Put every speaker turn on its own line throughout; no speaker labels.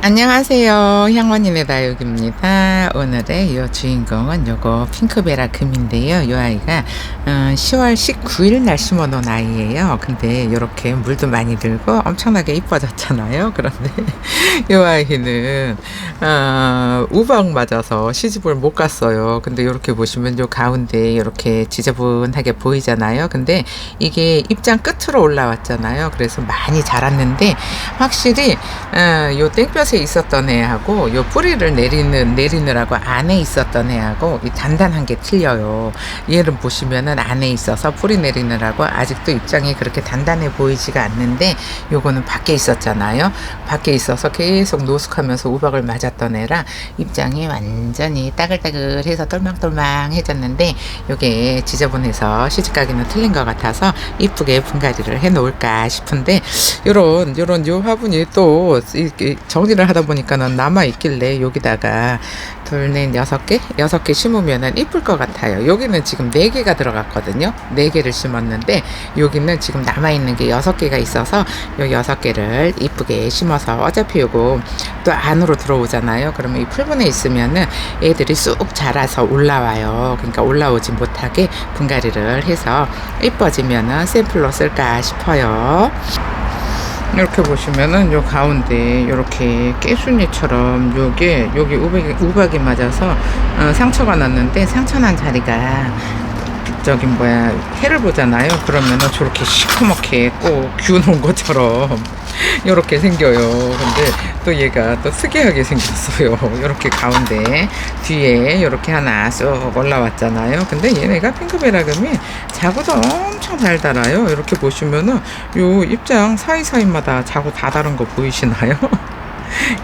안녕하세요. 향원인의 다육입니다. 오늘의 요 주인공은 요거 핑크베라 금인데요. 요 아이가 10월 19일 날 심어 놓은 아이예요. 근데 요렇게 물도 많이 들고 엄청나게 이뻐졌잖아요. 그런데 요 아이는 우박 맞아서 시집을 못 갔어요. 근데 요렇게 보시면 요 가운데 요렇게 지저분하게 보이잖아요. 근데 이게 입장 끝으로 올라왔잖아요. 그래서 많이 자랐는데 확실히 요 땡볕에 있었던 애하고 요 뿌리를 내리느라고 안에 있었던 애하고 이 단단한 게 틀려요. 얘를 보시면은 안에 있어서 뿌리 내리느라고 아직도 입장이 그렇게 단단해 보이지가 않는데, 요거는 밖에 있었잖아요. 밖에 있어서 계속 노숙하면서 우박을 맞았던 애라 입장이 완전히 따글따글해서 똘망똘망해졌는데, 요게 지저분해서 시집가기는 틀린 것 같아서 이쁘게 분갈이를 해 놓을까 싶은데, 요런 요 화분이 또 정리를 하다 보니까는 남아 있길래 여기다가 둘, 넷, 6개 심으면은 이쁠 것 같아요. 여기는 지금 4개가 들어갔거든요. 4개를 심었는데 여기는 지금 남아 있는 게 6개가 있어서 요 6개를 이쁘게 심어서, 어차피 요거 또 안으로 들어오잖아요. 그러면 이 풀분에 있으면은 애들이 쑥 자라서 올라와요. 그러니까 올라오지 못하게 분갈이를 해서 이뻐지면은 샘플로 쓸까 싶어요. 이렇게 보시면은 요 가운데 요렇게 깨순이처럼 여기 우박이 맞아서 상처가 났는데, 상처 난 자리가 해를 보잖아요. 그러면은 저렇게 시커멓게 꼭 기워놓은 것처럼 요렇게 생겨요. 근데 또 얘가 또 특이하게 생겼어요. 요렇게 가운데 뒤에 요렇게 하나 쏙 올라왔잖아요. 근데 얘네가 핑크베라금이 자구도 엄청 잘 달아요. 이렇게 보시면은 요 입장 사이사이마다 자구 다 다른 거 보이시나요?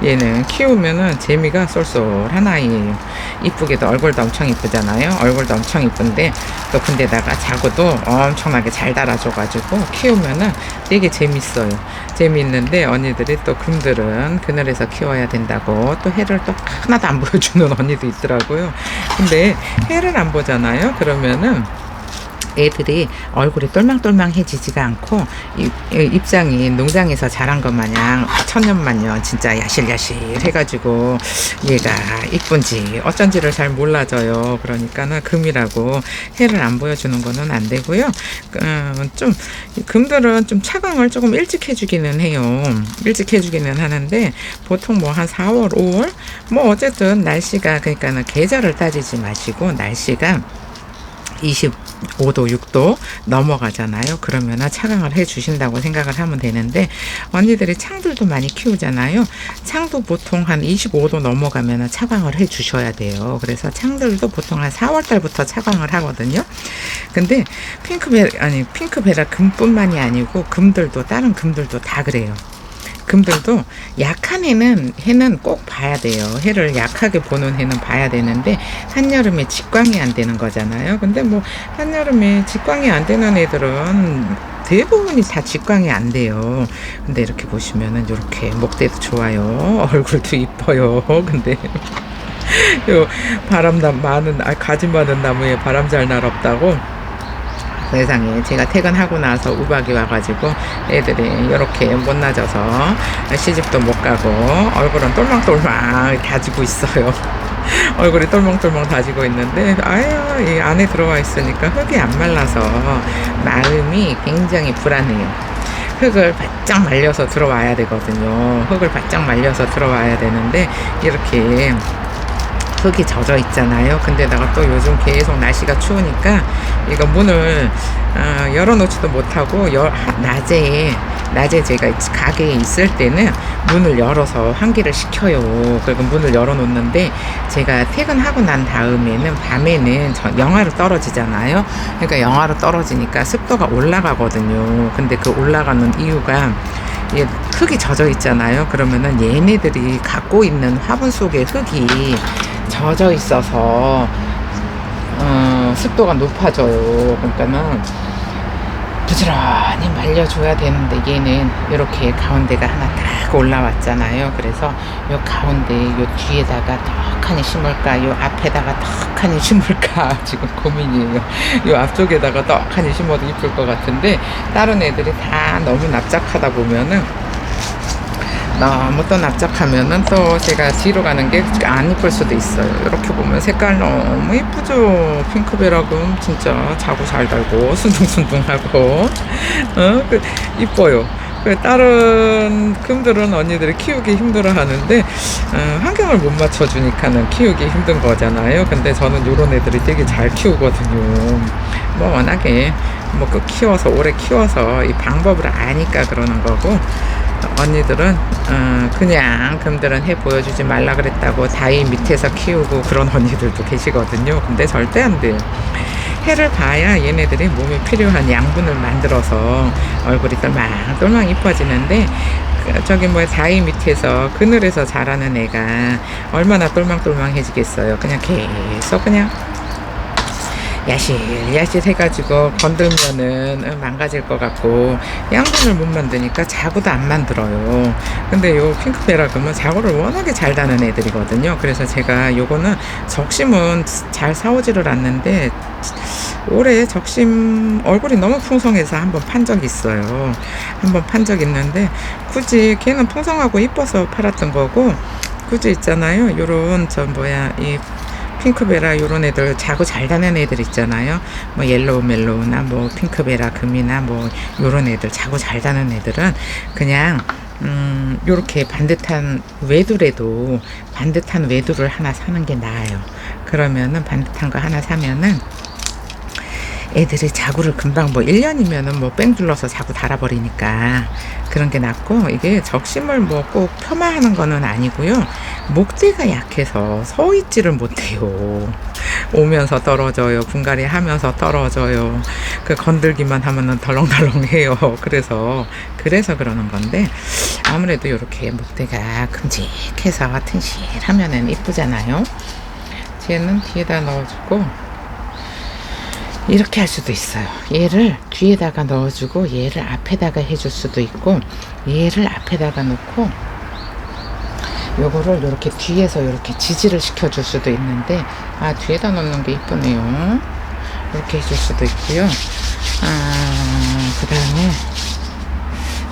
얘는 키우면은 재미가 쏠쏠한 아이예요. 이쁘게도 얼굴도 엄청 이쁘잖아요. 얼굴도 엄청 이쁜데 또 근데다가 자구도 엄청나게 잘 달아줘가지고 키우면은 되게 재밌어요. 재미있는데 언니들이 또 금들은 그늘에서 키워야 된다고 또 해를 또 하나도 안 보여주는 언니도 있더라고요. 근데 해를 안 보잖아요. 그러면은 애들이 얼굴이 똘망똘망해지지가 않고 입장이 농장에서 자란 것 마냥 천년만년 진짜 야실야실 해가지고 얘가 이쁜지 어쩐지를 잘 몰라져요. 그러니까는 금이라고 해를 안 보여주는 거는 안 되고요. 좀 금들은 좀 차광을 조금 일찍 해주기는 해요. 일찍 해주기는 하는데 보통 뭐 한 4월 5월 뭐 어쨌든 날씨가, 그러니까는 계절을 따지지 마시고 날씨가 25도, 6도 넘어가잖아요. 그러면은 차광을 해 주신다고 생각을 하면 되는데, 언니들이 창들도 많이 키우잖아요. 창도 보통 한 25도 넘어가면은 차광을 해 주셔야 돼요. 그래서 창들도 보통 한 4월 달부터 차광을 하거든요. 근데 핑크베라 금뿐만이 아니고 금들도, 다른 금들도 다 그래요. 금들도 약한 해는 꼭 봐야 돼요. 해를 약하게 보는 해는 봐야 되는데, 한여름에 직광이 안 되는 거잖아요. 근데 뭐 한여름에 직광이 안 되는 애들은 대부분이 다 직광이 안 돼요. 근데 이렇게 보시면은 이렇게 목대도 좋아요. 얼굴도 이뻐요. 근데 요 가지 많은 나무에 바람 잘 날 없다고, 세상에, 제가 퇴근하고 나서 우박이 와가지고 애들이 이렇게 못나져서 시집도 못 가고 얼굴은 똘망똘망 다지고 있어요. 얼굴이 똘망똘망 다지고 있는데, 이 안에 들어와 있으니까 흙이 안 말라서 마음이 굉장히 불안해요. 흙을 바짝 말려서 들어와야 되거든요. 흙을 바짝 말려서 들어와야 되는데 이렇게 흙이 젖어 있잖아요. 근데다가 또 요즘 계속 날씨가 추우니까 이거 문을 열어놓지도 못하고, 낮에 제가 가게에 있을 때는 문을 열어서 환기를 시켜요. 그리고 문을 열어놓는데, 제가 퇴근하고 난 다음에는 밤에는 영하로 떨어지잖아요. 그러니까 영하로 떨어지니까 습도가 올라가거든요. 근데 그 올라가는 이유가 흙이 젖어 있잖아요. 그러면은 얘네들이 갖고 있는 화분 속에 흙이 젖어 있어서 습도가 높아져요. 그러니까는 부지런히 말려줘야 되는데, 얘는 이렇게 가운데가 하나 딱 올라왔잖아요. 그래서 요 가운데 요 뒤에다가 떡하니 심을까, 요 앞에다가 떡하니 심을까 지금 고민이에요. 요 앞쪽에다가 떡하니 심어도 이쁠 것 같은데, 다른 애들이 다 너무 납작하다 보면은 너무 또 납작하면은 또 제가 뒤로 가는 게 안 이쁠 수도 있어요. 이렇게 보면 색깔 너무 이쁘죠. 핑크베라금 진짜 자구 잘 달고 순둥순둥하고 이뻐요. 다른 금들은 언니들이 키우기 힘들어 하는데 환경을 못 맞춰주니까는 키우기 힘든 거잖아요. 근데 저는 요런 애들이 되게 잘 키우거든요. 뭐 워낙에 뭐 키워서 오래 키워서 이 방법을 아니까 그러는 거고, 언니들은 그냥 금들은 해 보여주지 말라 그랬다고 다이 밑에서 키우고 그런 언니들도 계시거든요. 근데 절대 안 돼요. 해를 봐야 얘네들이 몸에 필요한 양분을 만들어서 얼굴이 똘망똘망 이뻐지는데, 저기 뭐 다이 밑에서 그늘에서 자라는 애가 얼마나 똘망똘망해지겠어요. 그냥 계속 그냥 야실야실 해가지고 건들면은 망가질 것 같고 양분을 못 만드니까 자구도 안 만들어요. 근데 요 핑크베라금은 자구를 워낙에 잘 다는 애들이거든요. 그래서 제가 요거는 적심은 잘 사오지를 않는데 올해 적심 얼굴이 너무 풍성해서 한번 판 적 있어요. 한번 판 적 있는데 굳이 걔는 풍성하고 이뻐서 팔았던 거고, 굳이 있잖아요. 요런 이 핑크베라 요런 애들 자구 잘 다는 애들 있잖아요. 뭐 옐로우 멜로우나 뭐 핑크베라 금이나 뭐 요런 애들 자구 잘 다는 애들은 그냥 요렇게 반듯한 외두래도 반듯한 외두를 하나 사는 게 나아요. 그러면은 반듯한 거 하나 사면은 애들이 자구를 금방 뭐 1년이면은 뭐 뺑 둘러서 자구 달아버리니까 그런 게 낫고, 이게 적심을 뭐 꼭 폄하하는 거는 아니고요. 목대가 약해서 서 있지를 못해요. 오면서 떨어져요. 분갈이 하면서 떨어져요. 그 건들기만 하면은 덜렁덜렁해요. 그래서 그러는 건데, 아무래도 이렇게 목대가 큼직해서 튼실하면은 이쁘잖아요. 쟤는 뒤에다 넣어주고 이렇게 할 수도 있어요. 얘를 뒤에다가 넣어주고 얘를 앞에다가 해줄 수도 있고, 얘를 앞에다가 놓고 요거를 이렇게 뒤에서 이렇게 지지를 시켜줄 수도 있는데, 뒤에다 놓는 게 이쁘네요. 이렇게 해줄 수도 있고요. 그 다음에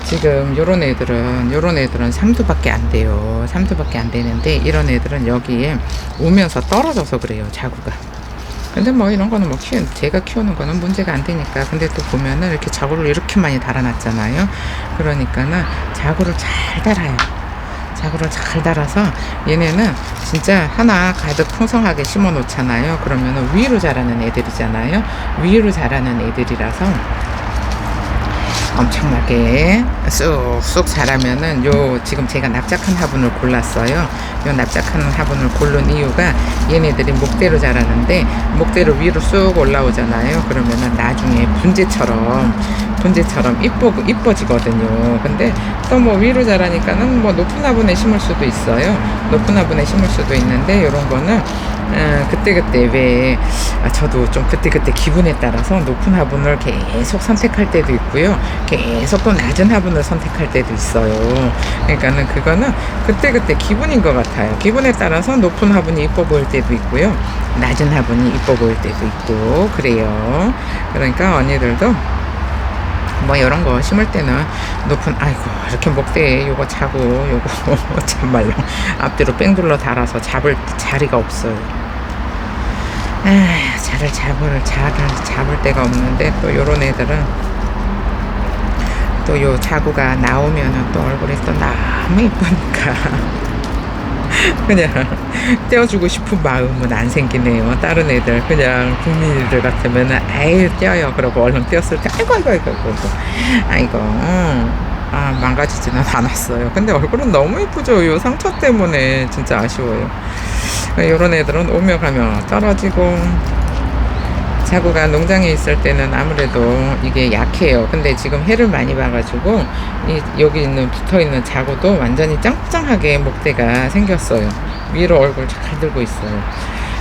지금 요런 애들은 3두밖에 안 돼요. 3두밖에 안 되는데 이런 애들은 여기에 오면서 떨어져서 그래요, 자구가. 근데 뭐 이런 거는 뭐 제가 키우는 거는 문제가 안 되니까. 근데 또 보면은 이렇게 자구를 이렇게 많이 달아놨잖아요. 그러니까는 자구를 잘 달아요. 자구를 잘 달아서 얘네는 진짜 하나 가득 풍성하게 심어 놓잖아요. 그러면은 위로 자라는 애들이잖아요. 위로 자라는 애들이라서 엄청나게 쑥쑥 자라면은 지금 제가 납작한 화분을 골랐어요. 요 납작한 화분을 고른 이유가 얘네들이 목대로 자라는데 목대로 위로 쑥 올라오잖아요. 그러면은 나중에 분재처럼 이뻐지거든요. 근데 또 뭐 위로 자라니까는 뭐 높은 화분에 심을 수도 있어요. 높은 화분에 심을 수도 있는데, 요런 거는 그때그때 저도 좀 그때그때 기분에 따라서 높은 화분을 계속 선택할 때도 있고요. 계속 또 낮은 화분을 선택할 때도 있어요. 그러니까는 그거는 그때그때 기분인 것 같아요. 기분에 따라서 높은 화분이 이뻐 보일 때도 있고요. 낮은 화분이 이뻐 보일 때도 있고 그래요. 그러니까 언니들도 뭐 이런 거 심을 때는 높은, 이렇게 목대에 요거 자고 요거 참말로 앞뒤로 뺑 둘러 달아서 잡을 자리가 없어요. 자를 잡을 데가 없는데, 또 요런 애들은 또 요 자구가 나오면은 또 얼굴이 또 너무 이쁘니까 그냥 떼어주고 싶은 마음은 안 생기네요. 다른 애들 그냥 국민이들 같으면은 떼어요 그러고 얼른 떼었을 때 아이고 망가지지는 않았어요. 근데 얼굴은 너무 이쁘죠. 요 상처 때문에 진짜 아쉬워요. 요런 애들은 오며 가며 떨어지고, 자구가 농장에 있을 때는 아무래도 이게 약해요. 근데 지금 해를 많이 봐가지고 여기 붙어있는 자구도 완전히 짱짱하게 목대가 생겼어요. 위로 얼굴 잘 들고 있어요.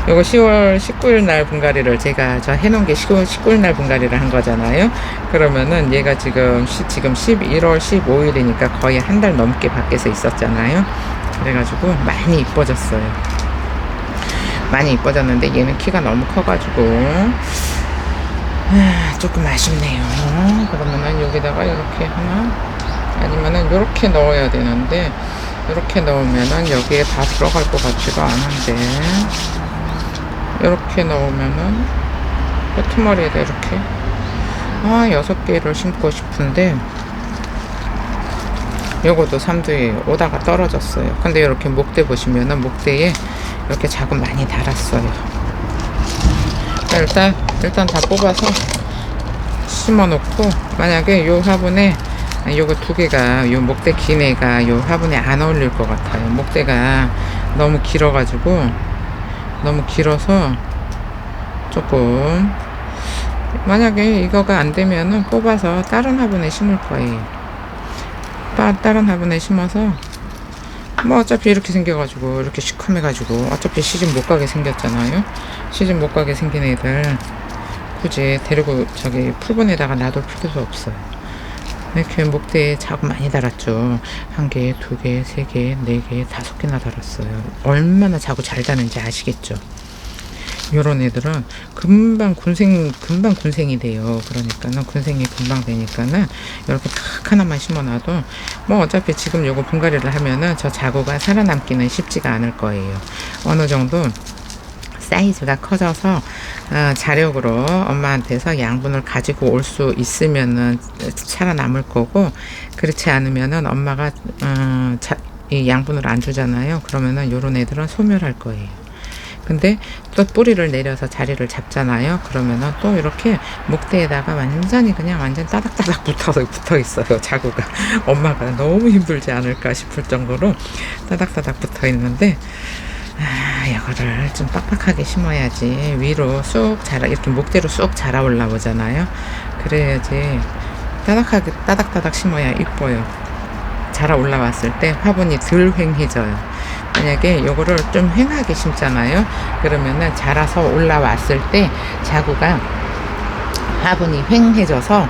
요거 10월 19일 날 분갈이를 제가 해놓은 게 10월 19일 날 분갈이를 한 거잖아요. 그러면은 얘가 지금 11월 15일이니까 거의 한 달 넘게 밖에서 있었잖아요. 그래가지고 많이 이뻐졌어요. 많이 이뻐졌는데 얘는 키가 너무 커가지고 조금 아쉽네요. 그러면은 여기다가 이렇게 하나, 아니면은 이렇게 넣어야 되는데 이렇게 넣으면은 여기에 다 들어갈 것 같지가 않은데, 이렇게 넣으면은 끄트머리에다 이렇게 6개를 심고 싶은데, 요것도 삼두에 오다가 떨어졌어요. 근데 이렇게 목대 보시면은 목대에 이렇게 자국 많이 달았어요. 일단 다 뽑아서 심어 놓고, 만약에 요 화분에 요거 2개가, 요 목대 긴 애가 요 화분에 안 어울릴 것 같아요. 목대가 너무 길어가지고, 너무 길어서 조금, 만약에 이거가 안 되면은 뽑아서 다른 화분에 심을 거예요. 다른 화분에 심어서, 뭐 어차피 이렇게 생겨가지고, 이렇게 시커매가지고 어차피 시집 못 가게 생겼잖아요. 시집 못 가게 생긴 애들 굳이 데리고 저기 풀분에다가 놔둘 필요도 없어요. 이렇게 목대에 자국 많이 달았죠. 1개, 2개, 3개, 4개, 5개나 달았어요. 얼마나 자국 잘 다는지 아시겠죠? 요런 애들은 금방 군생이 돼요. 그러니까는 군생이 금방 되니까는 이렇게 딱 하나만 심어놔도, 뭐 어차피 지금 요거 분갈이를 하면은 저 자구가 살아남기는 쉽지가 않을 거예요. 어느 정도 사이즈가 커져서 자력으로 엄마한테서 양분을 가지고 올 수 있으면은 살아남을 거고, 그렇지 않으면은 엄마가 이 양분을 안 주잖아요. 그러면은 요런 애들은 소멸할 거예요. 근데 또 뿌리를 내려서 자리를 잡잖아요. 그러면은 또 이렇게 목대에다가 완전 따닥따닥 붙어 있어요. 자구가. 엄마가 너무 힘들지 않을까 싶을 정도로 따닥따닥 붙어 있는데, 이거를 좀 빡빡하게 심어야지 위로 쑥 이렇게 목대로 쑥 자라 올라오잖아요. 그래야지 따닥따닥 심어야 이뻐요. 자라 올라왔을 때 화분이 덜 휑해져요. 만약에 요거를 좀 휑하게 심잖아요. 그러면은 자라서 올라왔을 때 자구가 화분이 휑해져서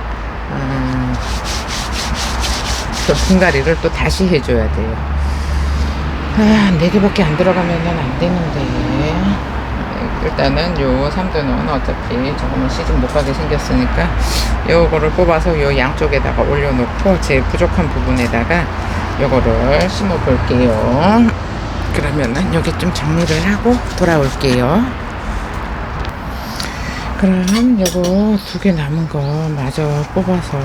또 분갈이를 또 다시 해줘야 돼요. 4개밖에 안 들어가면은 안 되는데, 일단은 요 삼두는 어차피 조금은 시즌 못 가게 생겼으니까 요거를 뽑아서 요 양쪽에다가 올려놓고 제 부족한 부분에다가 요거를 심어 볼게요. 그러면은 여기 좀 정리를 하고 돌아올게요. 그럼 요거 2개 남은 거 마저 뽑아서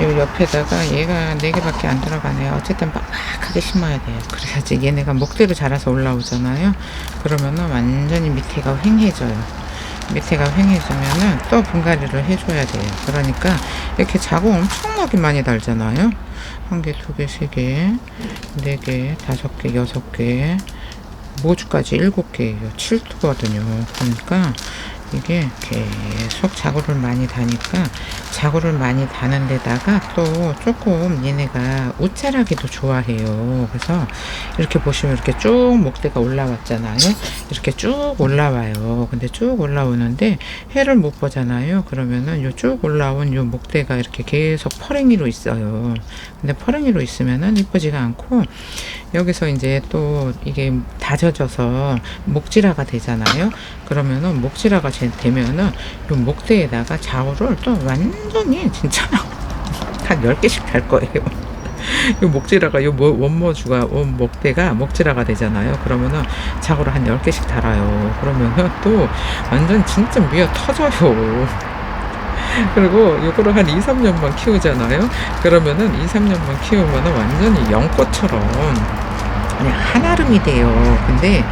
요 옆에다가, 얘가 4개밖에 안 들어가네요. 어쨌든 빡빡하게 심어야 돼요. 그래야지 얘네가 목대로 자라서 올라오잖아요. 그러면은 완전히 밑에가 휑해져요. 밑에가 휑해지면은 또 분갈이를 해줘야 돼요. 그러니까 이렇게 자국 엄청나게 많이 달잖아요. 1개, 2개, 3개, 4개, 5개, 6개, 모주까지 7개예요. 7투거든요. 그러니까 이게 계속 자구를 많이 다니까, 자구를 많이 다는 데다가 또 조금 얘네가 웃자라기도 좋아해요. 그래서 이렇게 보시면 이렇게 쭉 목대가 올라왔잖아요. 이렇게 쭉 올라와요. 근데 쭉 올라오는데 해를 못 보잖아요. 그러면은 요 쭉 올라온 요 목대가 이렇게 계속 퍼랭이로 있어요. 근데 퍼랭이로 있으면은 이쁘지가 않고, 여기서 이제 또 이게 다져져서 목질화가 되잖아요. 그러면은 목질화가 되면은 요 목대에다가 자우를 또 완전히 진짜 한 10개씩 달 거예요. 요 목질화가, 요 원모주가, 목대가 목질화가 되잖아요. 그러면은 자우를 한 10개씩 달아요. 그러면은 또 완전 진짜 미어 터져요. 그리고 요거를 한 2-3년만 키우잖아요. 그러면은 2-3년만 키우면은 완전히 연꽃처럼 그냥 한아름이 돼요. 근데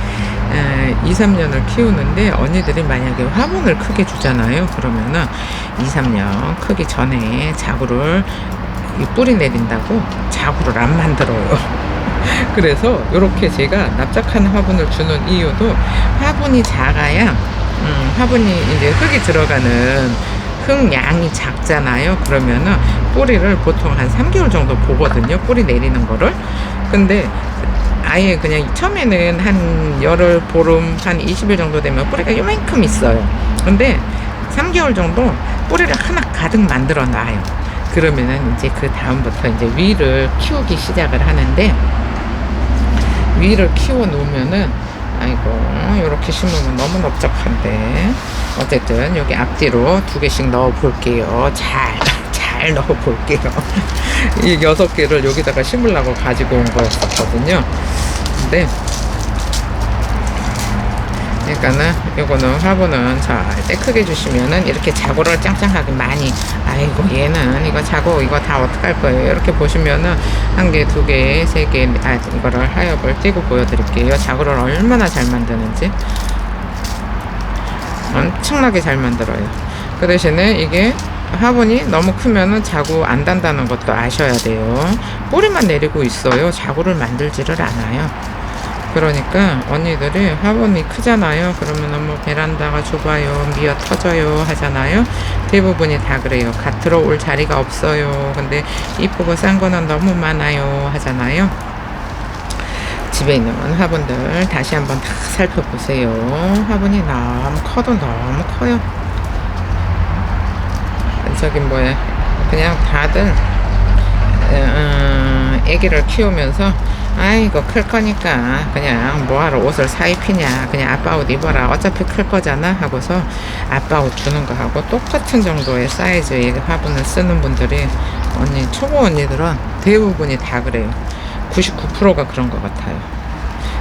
2-3년을 키우는데 언니들이 만약에 화분을 크게 주잖아요. 그러면은 2-3년 크기 전에 자구를 뿌리 내린다고 자구를 안 만들어요. 그래서 이렇게 제가 납작한 화분을 주는 이유도, 화분이 작아야 화분이 이제 흙이 들어가는 흙 양이 작잖아요. 그러면은 뿌리를 보통 한 3개월 정도 보거든요. 뿌리 내리는 거를. 근데 아예 그냥 처음에는 한 열흘, 보름, 한 20일 정도 되면 뿌리가 요만큼 있어요. 근데 3개월 정도 뿌리를 하나 가득 만들어 놔요. 그러면은 이제 그 다음부터 이제 위를 키우기 시작을 하는데, 위를 키워 놓으면은, 아이고, 요렇게 심으면 너무 넓적한데, 어쨌든 여기 앞뒤로 2개씩 넣어 볼게요. 잘 잘 넣어 볼게요. 이 6개를 여기다가 심으려고 가지고 온 거였었거든요. 근데 그러니까는 요거는 화분은 절대 크게 주시면은 이렇게 자구를 짱짱하게 많이, 아이고 얘는 이거 자구 이거 다 어떡할 거예요. 이렇게 보시면은 1개, 2개, 3개, 이거를 하엽을 띄고 보여드릴게요. 자구를 얼마나 잘 만드는지 엄청나게 잘 만들어요. 그 대신에 이게 화분이 너무 크면은 자구 안 단다는 것도 아셔야 돼요. 뿌리만 내리고 있어요. 자구를 만들지를 않아요. 그러니까 언니들이 화분이 크잖아요. 그러면은 뭐 베란다가 좁아요, 미어 터져요 하잖아요. 대부분이 다 그래요. 갓 들어올 자리가 없어요. 근데 이쁘고 싼 거는 너무 많아요 하잖아요. 집에 있는 화분들 다시 한번 다 살펴보세요. 화분이 너무 커도 너무 커요. 저기 뭐야, 그냥 다들 애기를 키우면서 아이고 클 거니까 그냥 뭐하러 옷을 사 입히냐, 그냥 아빠 옷 입어라, 어차피 클 거잖아 하고서 아빠 옷 주는 거 하고 똑같은 정도의 사이즈의 화분을 쓰는 분들이, 언니 초보 언니들은 대부분이 다 그래요. 99%가 그런 것 같아요.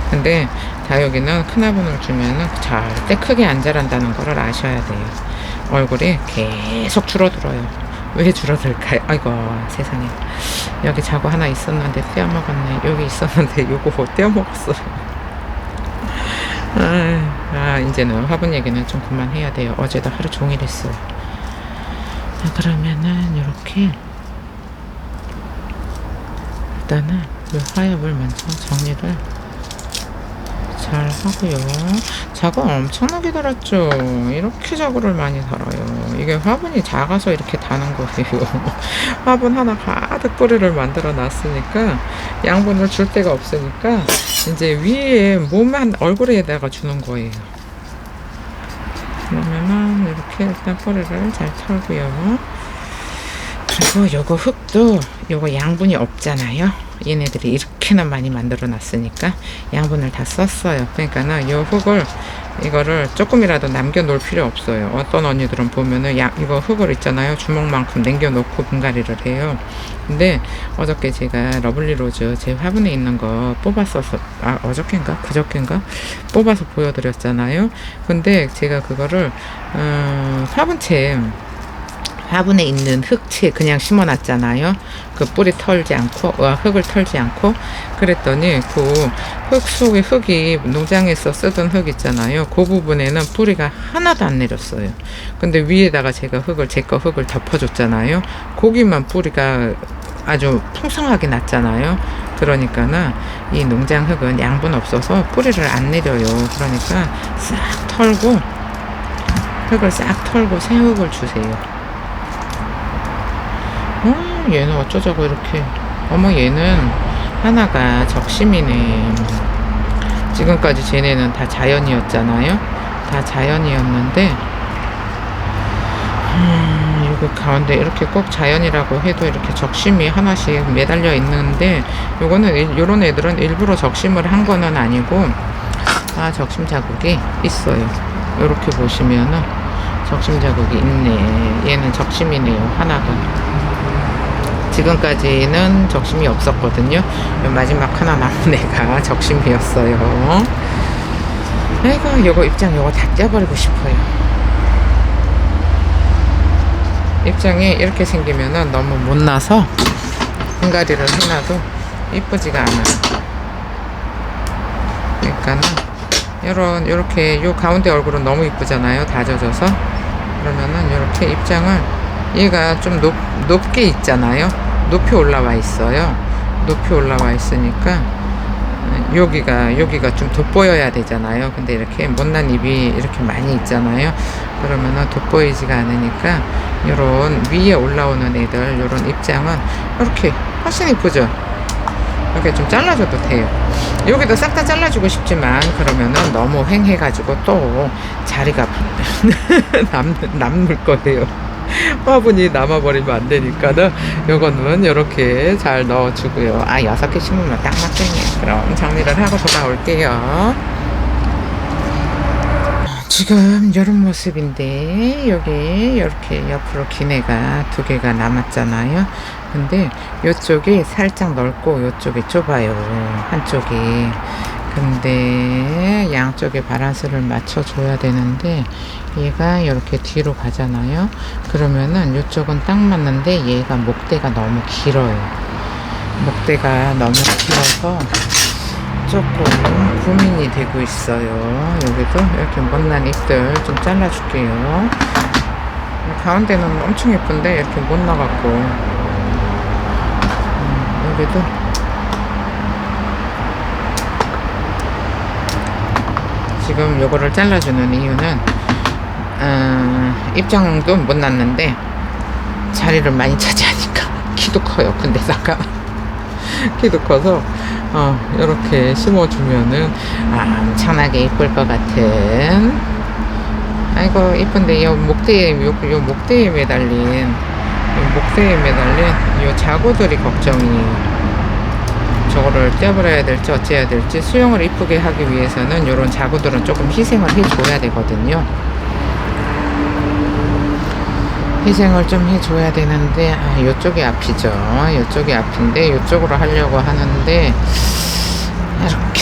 근데 다육이는 큰 화분을 주면은 절대 크게 안 자란다는 거를 아셔야 돼요. 얼굴이 계속 줄어들어요. 왜 줄어들까요? 아이고 세상에, 여기 자구 하나 있었는데 떼어먹었네. 여기 있었는데 요거 떼어먹었어요. 이제는 화분 얘기는 좀 그만해야 돼요. 어제도 하루 종일 했어요. 그러면은 이렇게 일단은 이 하엽을 먼저 정리를 잘 하고요. 자구 엄청나게 달았죠. 이렇게 자구를 많이 달아요. 이게 화분이 작아서 이렇게 다는 거예요. 화분 하나 가득 뿌리를 만들어 놨으니까 양분을 줄 데가 없으니까 이제 위에 몸만 얼굴에다가 주는 거예요. 그러면은 이렇게 일단 뿌리를 잘 털고요. 그리고 요거 흙도 요거 양분이 없잖아요. 얘네들이 이렇게나 많이 만들어 놨으니까 양분을 다 썼어요. 그러니까는 요 흙을, 이거를 조금이라도 남겨 놓을 필요 없어요. 어떤 언니들은 보면은 이거 흙을 있잖아요, 주먹만큼 남겨 놓고 분갈이를 해요. 근데 어저께 제가 러블리 로즈 제 화분에 있는 거 뽑았어서, 어저께인가 그저께인가 뽑아서 보여드렸잖아요. 근데 제가 그거를 화분에 있는 흙채 그냥 심어놨잖아요. 그 뿌리 털지 않고, 흙을 털지 않고. 그랬더니 그 흙 속에 흙이, 농장에서 쓰던 흙 있잖아요. 그 부분에는 뿌리가 하나도 안 내렸어요. 근데 위에다가 제가 제 거 흙을 덮어줬잖아요. 거기만 뿌리가 아주 풍성하게 났잖아요. 그러니까는 이 농장 흙은 양분 없어서 뿌리를 안 내려요. 그러니까 싹 털고, 흙을 싹 털고 새 흙을 주세요. 얘는 어쩌자고 이렇게, 어머 얘는 하나가 적심이네. 지금까지 쟤네는 다 자연이었잖아요. 다 자연이었는데 여기 가운데 이렇게 꼭 자연이라고 해도 이렇게 적심이 하나씩 매달려 있는데, 요거는, 요런 애들은 일부러 적심을 한 거는 아니고 적심 자국이 있어요. 요렇게 보시면은 적심 자국이 있네. 얘는 적심이네요, 하나가. 지금까지는 적심이 없었거든요. 마지막 하나 남은 애가 적심이었어요. 아이고, 요거 입장 요거 다 떼어버리고 싶어요. 입장이 이렇게 생기면은 너무 못나서 분갈이를 해놔도 이쁘지가 않아요. 그러니까는 요렇게 요 가운데 얼굴은 너무 이쁘잖아요, 다 젖어서. 그러면은 요렇게 입장을, 얘가 좀 높게 있잖아요. 높이 올라와 있어요. 높이 올라와 있으니까 여기가 좀 돋보여야 되잖아요. 근데 이렇게 못난 잎이 이렇게 많이 있잖아요. 그러면은 돋보이지가 않으니까 요런 위에 올라오는 애들, 요런 입장은 이렇게 훨씬 이쁘죠. 이렇게 좀 잘라줘도 돼요. 여기도 싹 다 잘라주고 싶지만 그러면은 너무 횡해가지고 또 자리가 남을 거예요. 화분이 남아버리면 안 되니까는 요거는 요렇게 잘 넣어주고요. 6개 심으면 딱 맞겠네요. 그럼 정리를 하고 돌아올게요. 지금 이런 모습인데 여기 이렇게 옆으로 긴 애가 2개가 남았잖아요. 근데 이쪽이 살짝 넓고 이쪽이 좁아요. 한쪽이. 근데 양쪽에 바란스를 맞춰줘야 되는데 얘가 이렇게 뒤로 가잖아요. 그러면은 이쪽은 딱 맞는데 얘가 목대가 너무 길어요. 목대가 너무 길어서 조금 고민이 되고 있어요. 여기도 이렇게 못난 잎들 좀 잘라줄게요. 가운데는 엄청 예쁜데 이렇게 못 나갔고, 여기도 지금 요거를 잘라주는 이유는 입장도 못 났는데 자리를 많이 차지하니까 키도 커요. 근데다가 키도 커서 이렇게 심어주면은 엄청나게 이쁠 것 같은. 아이고 이쁜데 요 목대에 매달린 요 자구들이 걱정이에요. 저거를 떼버려야 될지 어째야 될지. 수영을 이쁘게 하기 위해서는 요런 자구들은 조금 희생을 해줘야 되거든요. 희생을 좀 해줘야 되는데 요쪽이 앞이죠. 요쪽이 앞인데 요쪽으로 하려고 하는데 이렇게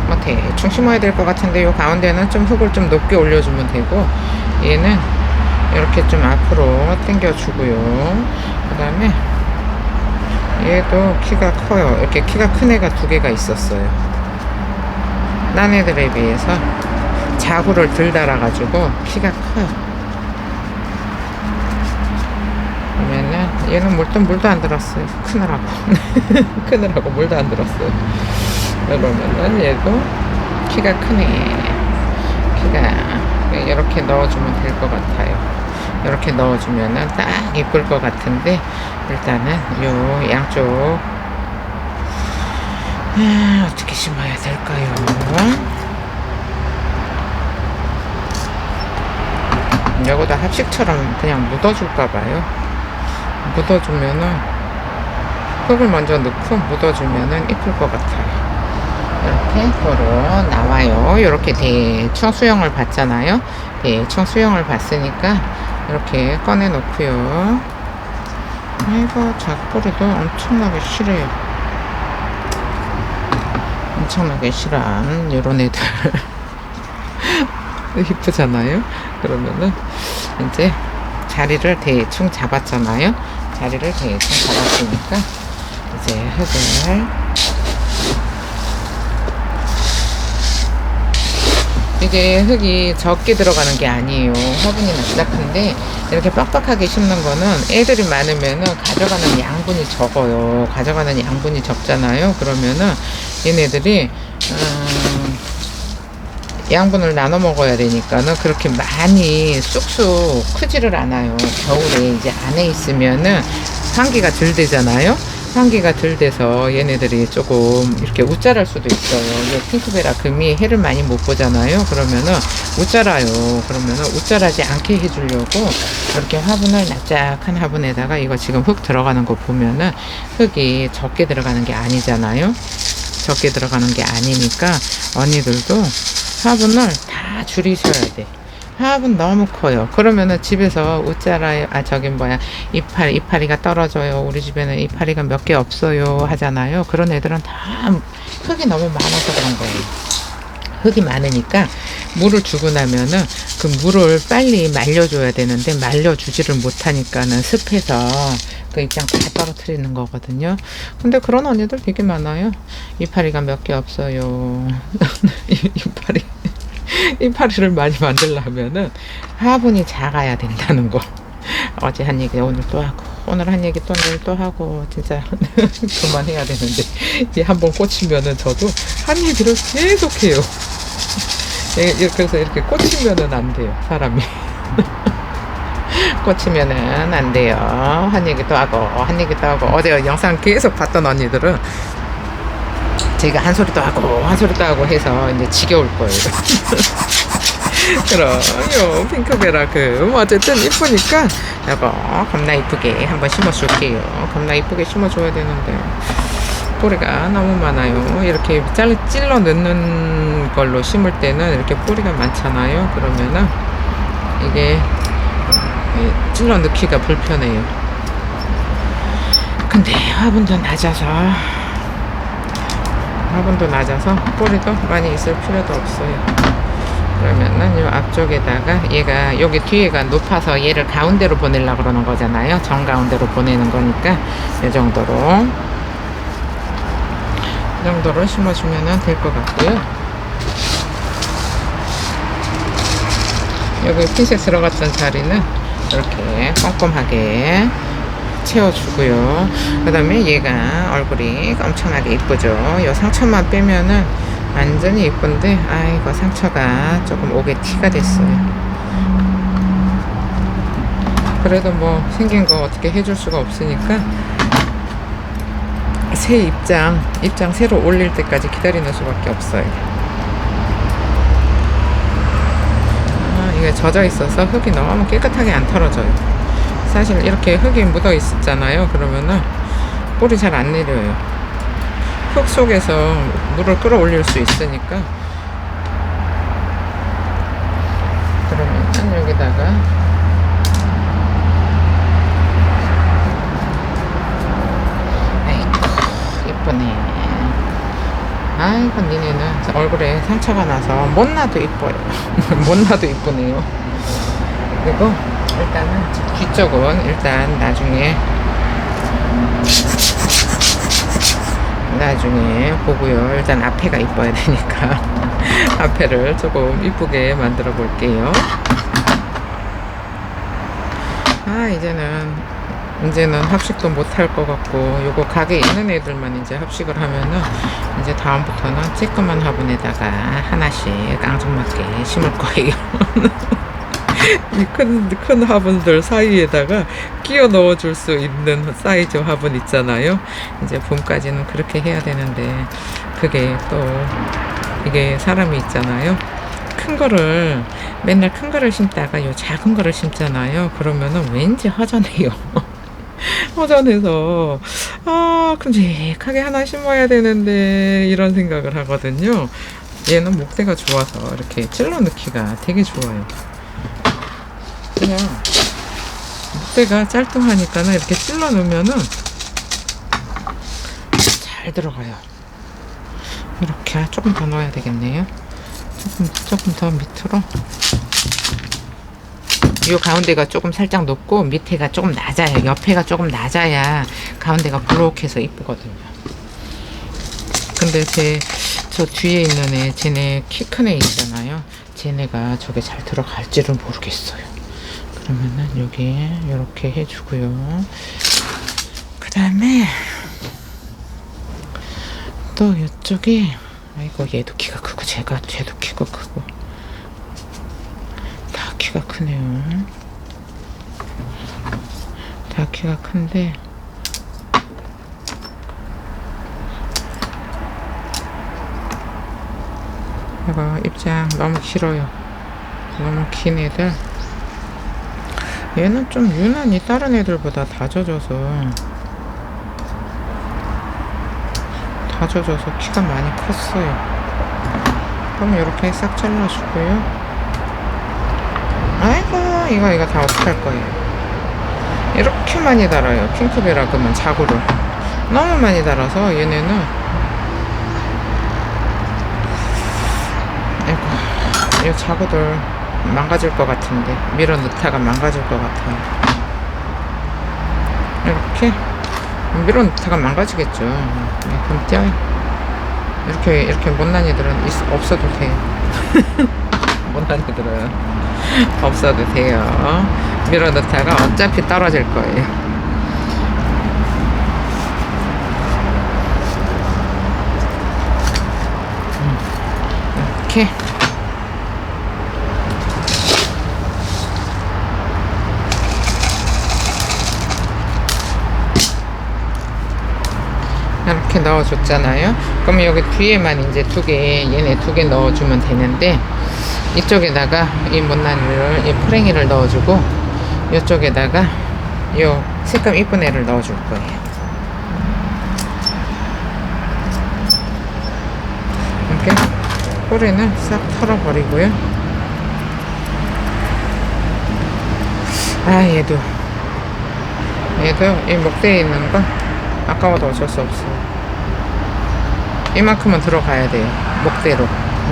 뭐 대충 심어야 될 것 같은데 요 가운데는 좀 흙을 좀 높게 올려주면 되고, 얘는 이렇게 좀 앞으로 당겨주고요. 그 다음에 얘도 키가 커요. 이렇게 키가 큰 애가 2개가 있었어요. 딴 애들에 비해서 자구를 덜 달아가지고 키가 커요. 그러면은 얘는 물도 안 들었어요. 크느라고 크느라고 물도 안 들었어요. 그러면은 얘도 키가 크네. 키가 이렇게 넣어주면 될 것 같아요. 이렇게 넣어주면은 딱 예쁠 것 같은데, 일단은 요 양쪽 어떻게 심어야 될까요? 여기다 합식처럼 그냥 묻어줄까봐요. 묻어주면은 흙을 먼저 넣고 묻어주면은 이쁠 것 같아요. 이렇게 서로 나와요. 이렇게 대충 수영을 봤잖아요. 대충 수영을 봤으니까 이렇게 꺼내 놓고요. 아이고 작뿌리도 엄청나게 실해요. 엄청나게 실한 요런 애들 이쁘잖아요. 그러면은 이제 자리를 대충 잡았잖아요. 자리를 대충 잡았으니까 이제 흙을, 이게 흙이 적게 들어가는 게 아니에요. 화분이 납작한데 이렇게 빡빡하게 심는 거는 애들이 많으면은 가져가는 양분이 적어요. 가져가는 양분이 적잖아요. 그러면은 얘네들이 양분을 나눠 먹어야 되니까는 그렇게 많이 쑥쑥 크지를 않아요. 겨울에 이제 안에 있으면은 환기가 덜 되잖아요. 환기가 덜 돼서 얘네들이 조금 이렇게 웃자랄 수도 있어요. 이게 핑크베라 금이 해를 많이 못 보잖아요. 그러면은 웃자라요. 그러면은 웃자라지 않게 해주려고 이렇게 화분을 납작한 화분에다가, 이거 지금 흙 들어가는 거 보면은 흙이 적게 들어가는 게 아니잖아요. 적게 들어가는 게 아니니까 언니들도 화분을 다 줄이셔야 돼. 화분 너무 커요. 그러면은 집에서 웃자라요. 이파리가 떨어져요. 우리 집에는 이파리가 몇 개 없어요. 하잖아요. 그런 애들은 다 흙이 너무 많아서 그런 거예요. 흙이 많으니까 물을 주고 나면은 그 물을 빨리 말려줘야 되는데 말려주지를 못하니까는 습해서 그 입장 다 떨어뜨리는 거거든요. 근데 그런 언니들 되게 많아요. 이파리가 몇 개 없어요. 이파리를 많이 만들려면은 화분이 작아야 된다는 거. 어제 한 얘기 오늘 또 하고, 오늘 한 얘기 또 내일 또 하고, 진짜 그만해야 되는데 이 한번 꽂히면은 저도 한 얘기를 계속 해요. 그래서 이렇게 꽂히면은 안 돼요, 사람이. 꽂히면은 안 돼요. 한 얘기 또 하고 한 얘기 또 하고. 어제 영상 계속 봤던 언니들은 제가 한 소리 또 하고 한 소리 또 하고 해서 이제 지겨울 거예요. 그럼요. 핑크베라 어쨌든 이쁘니까 이거 겁나 이쁘게 한번 심어줄게요. 겁나 이쁘게 심어줘야 되는데 뿌리가 너무 많아요. 이렇게 찔러 넣는 걸로 심을 때는 이렇게 뿌리가 많잖아요. 그러면은 이게 찔러 넣기가 불편해요. 근데 화분도 낮아서 뿌리도 많이 있을 필요도 없어요. 그러면은 요 앞쪽에다가 얘가 여기 뒤에가 높아서 얘를 가운데로 보내려고 그러는 거잖아요. 정가운데로 보내는 거니까 이 정도로 심어주면 될 것 같고요. 여기 핀셋 들어갔던 자리는 이렇게 꼼꼼하게 채워주고요. 그 다음에 얘가 얼굴이 엄청나게 이쁘죠. 요 상처만 빼면은 완전히 이쁜데, 아이고 상처가 조금 오게 티가 됐어요. 그래도 뭐 생긴 거 어떻게 해줄 수가 없으니까 새 입장 새로 올릴 때까지 기다리는 수밖에 없어요. 이게 젖어 있어서 흙이 너무 깨끗하게 안 털어져요. 사실 이렇게 흙이 묻어 있었잖아요. 그러면은 뿌리 잘 안 내려요. 흙 속에서 물을 끌어올릴 수 있으니까. 그러면 여기다가 아이고 이쁘네. 아이고 니네는 얼굴에 상처가 나서 못나도 이뻐요. 못나도 이쁘네요. 그리고 일단은 뒤쪽은 일단 나중에 보고요. 일단 앞에가 이뻐야 되니까 앞에를 조금 이쁘게 만들어 볼게요. 이제는 합식도 못할 것 같고, 요거 가게에 있는 애들만 이제 합식을 하면은 이제 다음부터는 쬐끄만 화분에다가 하나씩 깡총맞게 심을 거예요. 이 큰 화분들 사이에다가 끼워 넣어줄 수 있는 사이즈 화분 있잖아요. 이제 봄까지는 그렇게 해야 되는데, 그게 또 이게 사람이 있잖아요. 맨날 큰 거를 심다가 요 작은 거를 심잖아요. 그러면은 왠지 허전해요. 허전해서 큼직하게 하나 심어야 되는데 이런 생각을 하거든요. 얘는 목대가 좋아서 이렇게 찔러 넣기가 되게 좋아요. 그냥 목대가 짤뚱하니까는 이렇게 찔러 넣으면은 잘 들어가요. 이렇게 조금 더 넣어야 되겠네요. 조금 더 밑으로. 이 가운데가 조금 살짝 높고 밑에가 조금 낮아요. 옆에가 조금 낮아야 가운데가 부록해서 이쁘거든요. 근데 저 뒤에 있는 애, 쟤네 키 큰 애 있잖아요. 쟤네가 저게 잘 들어갈지는 모르겠어요. 그러면은 여기 이렇게 해주고요. 그 다음에 또 이쪽에, 아이고 얘도 키가 크고 쟤도 키가 크고 다 키가 크네요. 다 키가 큰데 이거 입장 너무 길어요. 너무 긴 애들. 얘는 좀 유난히 다른 애들보다 다 젖어서 키가 많이 컸어요. 그럼 이렇게 싹 잘라주고요. 아이고 이거 다 어떡할 거예요. 이렇게 많이 달아요. 핑크베라 그러면 자구를 너무 많이 달아서 얘네는, 아이고 이 자구들 망가질 것 같은데, 밀어 넣다가 망가질 것 같아요. 이렇게 밀어 넣다가 망가지겠죠. 그럼 떼어요. 이렇게 못난 애들은 없어도 돼요. 못난 애들은 없어도 돼요. 밀어 넣다가 어차피 떨어질 거예요. 이렇게 이렇게 넣어줬잖아요. 그럼 여기 뒤에만 이제 얘네 두 개 넣어주면 되는데, 이쪽에다가 이 못난이를, 이 프랭이를 넣어주고, 이쪽에다가 요 색감 이쁜 애를 넣어줄 거예요. 뿌리는 싹 털어버리고요. 아, 얘도 이 목대에 있는 거 아까워도 어쩔 수 없어요. 이만큼은 들어가야 돼요. 목대로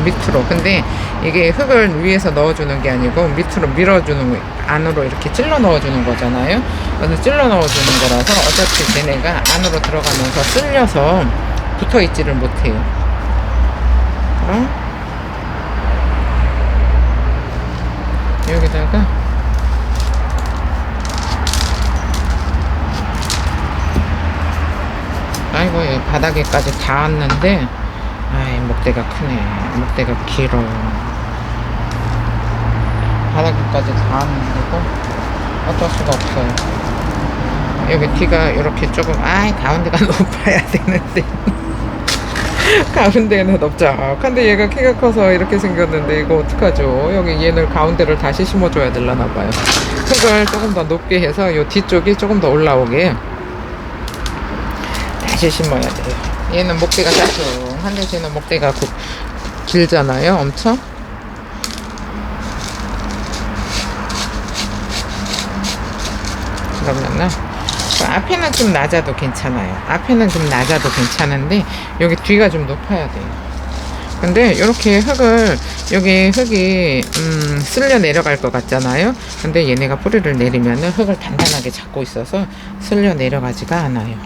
밑으로. 근데 이게 흙을 위에서 넣어주는 게 아니고 밑으로 밀어주는, 안으로 이렇게 찔러 넣어주는 거잖아요. 그래서 찔러 넣어주는 거라서 어차피 얘네가 안으로 들어가면서 쓸려서 붙어 있지를 못해요. 여기다가 아이고, 바닥에까지 닿았는데, 아이, 목대가 크네. 목대가 길어. 바닥에까지 닿았는데도 어쩔 수가 없어요. 여기 뒤가 이렇게 조금, 가운데가 높아야 되는데. 가운데는 넓적한데 얘가 키가 커서 이렇게 생겼는데 이거 어떡하죠? 여기 얘를 가운데를 다시 심어줘야 되려나봐요. 흙을 조금 더 높게 해서 요 뒤쪽이 조금 더 올라오게 다시 심어야 돼요. 얘는 목대가 짜증한데 쟤는 목대가 길잖아요. 엄청. 그러면은 앞에는 좀 낮아도 괜찮아요. 앞에는 좀 낮아도 괜찮은데 여기 뒤가 좀 높아야 돼요. 근데 이렇게 흙을, 여기 흙이 쓸려 내려갈 것 같잖아요. 근데 얘네가 뿌리를 내리면은 흙을 단단하게 잡고 있어서 쓸려 내려가지가 않아요.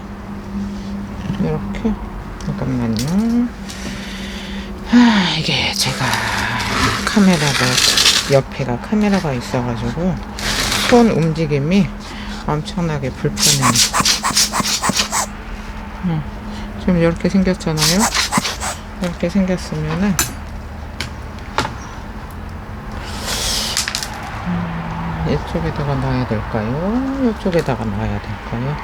이렇게. 잠깐만요. 이게 제가 옆에가 카메라가 있어가지고 손 움직임이 엄청나게 불편해요. 지금 이렇게 생겼잖아요. 이렇게 생겼으면은 이쪽에다가 놔야 될까요? 이쪽에다가 놔야 될까요?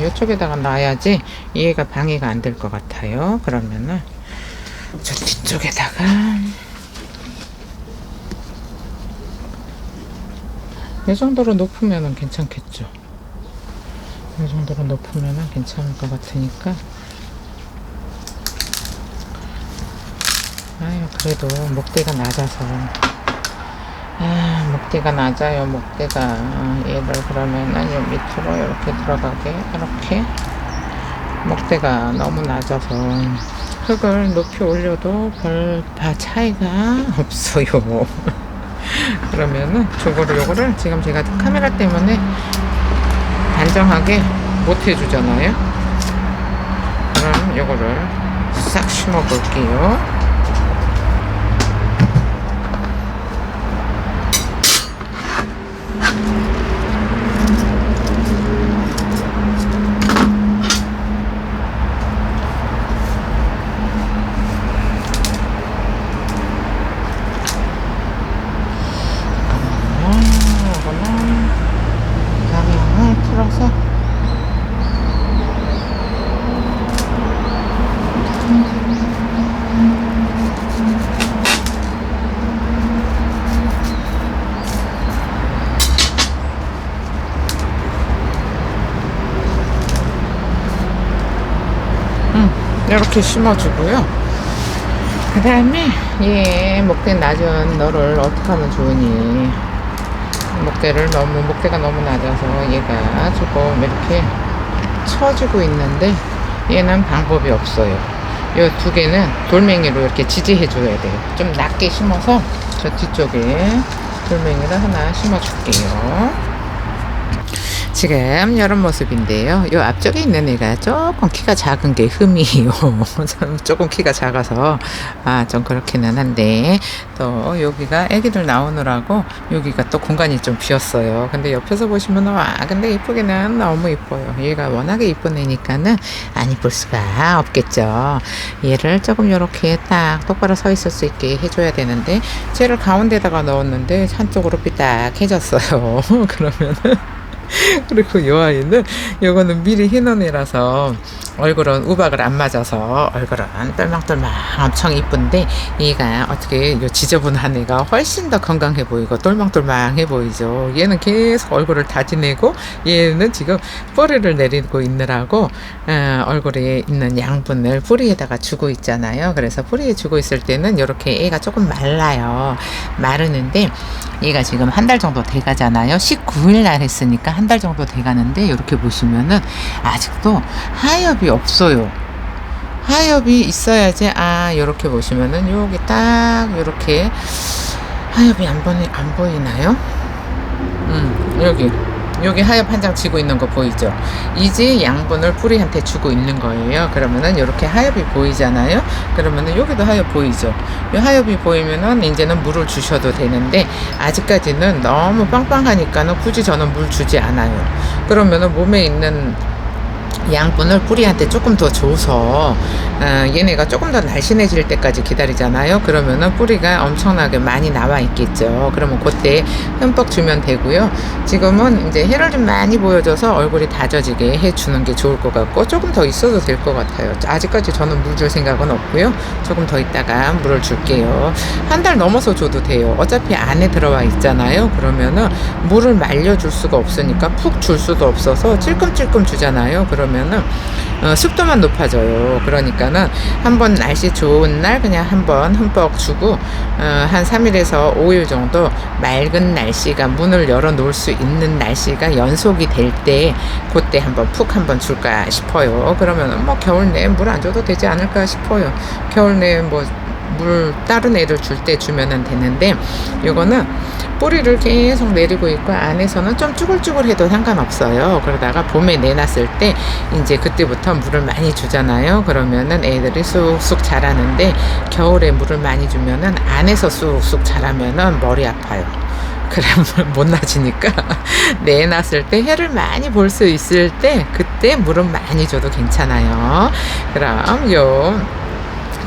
이쪽에다가 놔야지 얘가 방해가 안 될 것 같아요. 그러면은 저 뒤쪽에다가 이 정도로 높으면은 괜찮겠죠. 이 정도로 높으면은 괜찮을 것 같으니까. 그래도 목대가 낮아서. 목대가 낮아요. 목대가. 얘를 그러면은 요 밑으로 이렇게 들어가게, 이렇게. 목대가 너무 낮아서 흙을 높이 올려도 별 차이가 없어요. 그러면은 요거를 지금 제가 카메라 때문에 단정하게 못 해주잖아요. 그럼 요거를 싹 심어 볼게요. 이렇게 심어주고요. 그 다음에 얘 목대 낮은 너를 어떻게 하면 좋으니. 목대가 너무 낮아서 얘가 조금 이렇게 처지고 있는데 얘는 방법이 없어요. 이 두 개는 돌멩이로 이렇게 지지해 줘야 돼요. 좀 낮게 심어서 저 뒤쪽에 돌멩이를 하나 심어 줄게요. 지금 이런 모습인데요. 요 앞쪽에 있는 애가 조금 키가 작은 게 흠이에요. 조금 키가 작아서 좀 그렇기는 한데, 또 여기가 애기들 나오느라고 여기가 또 공간이 좀 비었어요. 근데 옆에서 보시면 근데 이쁘기는 너무 이뻐요. 얘가 워낙에 이쁜 애니까는 안 이쁠 수가 없겠죠. 얘를 조금 이렇게 딱 똑바로 서 있을 수 있게 해줘야 되는데 쟤를 가운데다가 넣었는데 한쪽으로 삐딱해졌어요. 그러면은 그리고 요 아이는 요거는 미리 해놓은 애라서 얼굴은 우박을 안 맞아서 얼굴은 똘망똘망 엄청 이쁜데, 얘가 어떻게 요 지저분한 애가 훨씬 더 건강해 보이고 똘망똘망해 보이죠. 얘는 계속 얼굴을 다지내고, 얘는 지금 뿌리를 내리고 있느라고 얼굴에 있는 양분을 뿌리에다가 주고 있잖아요. 그래서 뿌리에 주고 있을 때는 이렇게 애가 조금 말라요. 마르는데 얘가 지금 한 달 정도 돼가잖아요. 19일 날 했으니까 한 달 정도 돼가는데, 이렇게 보시면은 아직도 하엽이 없어요. 하엽이 있어야지. 요렇게 보시면은 여기 딱 요렇게 하엽이 안 보이나요? 여기 하엽 한 장 지고 있는 거 보이죠? 이제 양분을 뿌리한테 주고 있는 거예요. 그러면은 이렇게 하엽이 보이잖아요. 그러면은 여기도 하엽 보이죠? 이 하엽이 보이면은 이제는 물을 주셔도 되는데, 아직까지는 너무 빵빵하니까는 굳이 저는 물 주지 않아요. 그러면은 몸에 있는 양분을 뿌리한테 조금 더 줘서 얘네가 조금 더 날씬해질 때까지 기다리잖아요. 그러면은 뿌리가 엄청나게 많이 나와 있겠죠. 그러면 그때 흠뻑 주면 되고요. 지금은 이제 해를 좀 많이 보여줘서 얼굴이 다져지게 해주는 게 좋을 것 같고, 조금 더 있어도 될 것 같아요. 아직까지 저는 물 줄 생각은 없고요. 조금 더 있다가 물을 줄게요. 한 달 넘어서 줘도 돼요. 어차피 안에 들어와 있잖아요. 그러면은 물을 말려줄 수가 없으니까 푹 줄 수도 없어서 찔끔찔끔 주잖아요. 그러면은 습도만 높아져요. 그러니까는 한번 날씨 좋은 날 그냥 한번 흠뻑 주고, 한 3일에서 5일 정도 맑은 날씨가, 문을 열어 놓을 수 있는 날씨가 연속이 될 때, 그때 한번 줄까 싶어요. 그러면은 뭐 겨울 내에 물 안 줘도 되지 않을까 싶어요. 겨울 내에 뭐 물 다른 애들 줄 때 주면은 되는데, 요거는 뿌리를 계속 내리고 있고 안에서는 좀 쭈글쭈글해도 상관없어요. 그러다가 봄에 내놨을 때 이제 그때부터 물을 많이 주잖아요. 그러면은 애들이 쑥쑥 자라는데, 겨울에 물을 많이 주면은 안에서 쑥쑥 자라면은 머리 아파요. 그래 못 나지니까 내놨을 때 해를 많이 볼 수 있을 때, 그때 물은 많이 줘도 괜찮아요. 그럼 요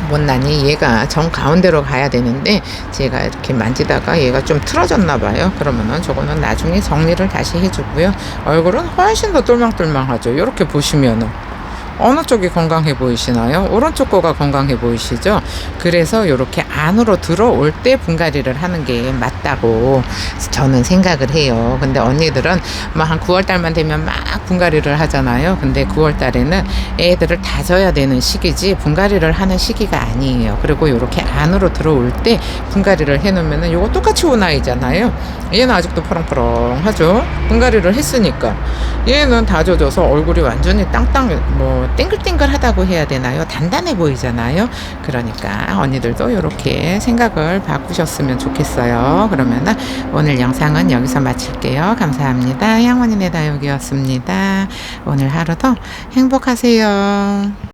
못나니 얘가 정 가운데로 가야 되는데, 제가 이렇게 만지다가 얘가 좀 틀어졌나 봐요. 그러면은 저거는 나중에 정리를 다시 해주고요. 얼굴은 훨씬 더 똘망똘망하죠. 이렇게 보시면은 어느 쪽이 건강해 보이시나요? 오른쪽 거가 건강해 보이시죠? 그래서 이렇게 안으로 들어올 때 분갈이를 하는 게 맞다고 저는 생각을 해요. 근데 언니들은 뭐 한 9월 달만 되면 막 분갈이를 하잖아요. 근데 9월 달에는 애들을 다져야 되는 시기지 분갈이를 하는 시기가 아니에요. 그리고 이렇게 안으로 들어올 때 분갈이를 해놓으면은 요거 똑같이 온 아이잖아요. 얘는 아직도 퍼렁퍼렁하죠. 분갈이를 했으니까. 얘는 다져져서 얼굴이 완전히 땅땅 땡글땡글하다고 해야 되나요? 단단해 보이잖아요. 그러니까 언니들도 이렇게 생각을 바꾸셨으면 좋겠어요. 그러면은 오늘 영상은 여기서 마칠게요. 감사합니다. 양원이네 다육이었습니다. 오늘 하루도 행복하세요.